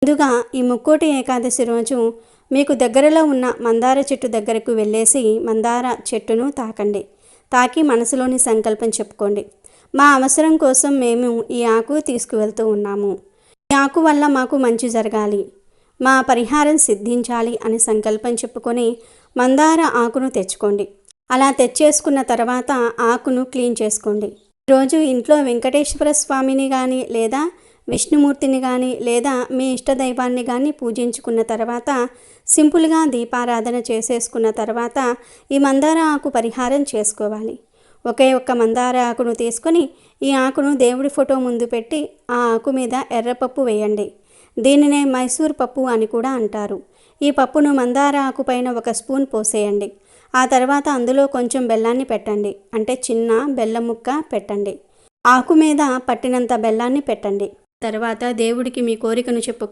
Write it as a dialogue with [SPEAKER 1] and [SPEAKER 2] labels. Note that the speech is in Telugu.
[SPEAKER 1] ముందుగా ఈ ముక్కోటి ఏకాదశి రోజు మీకు దగ్గరలో ఉన్న మందార చెట్టు దగ్గరకు వెళ్ళేసి మందార చెట్టును తాకండి. తాకి మనసులోని సంకల్పం చెప్పుకోండి. మా అవసరం కోసం మేము ఈ ఆకు తీసుకువెళ్తూ ఉన్నాము. ఈ ఆకు వల్ల మాకు మంచి జరగాలి, మా పరిహారం సిద్ధించాలి అని సంకల్పం చెప్పుకొని మందార ఆకును తెచ్చుకోండి. అలా తెచ్చేసుకున్న తర్వాత ఆకును క్లీన్ చేసుకోండి. ఈరోజు ఇంట్లో వెంకటేశ్వర స్వామిని కానీ లేదా విష్ణుమూర్తిని కానీ లేదా మీ ఇష్టదైవాన్ని కానీ పూజించుకున్న తర్వాత సింపుల్గా దీపారాధన చేసేసుకున్న తర్వాత ఈ మందార ఆకు పరిహారం చేసుకోవాలి. ఒకే ఒక్క మందార ఆకును తీసుకొని ఈ ఆకును దేవుడి ఫోటో ముందు పెట్టి ఆ ఆకు మీద ఎర్రపప్పు వేయండి. దీనినే మైసూర్ పప్పు అని కూడా అంటారు. ఈ పప్పును మందార ఆకు పైన 1 స్పూన్ పోసేయండి. ఆ తర్వాత అందులో కొంచెం బెల్లాన్ని పెట్టండి. అంటే చిన్న బెల్లం ముక్క పెట్టండి. ఆకు మీద పట్టినంత బెల్లాన్ని పెట్టండి. తర్వాత దేవుడికి మీ కోరికను చెప్పుకో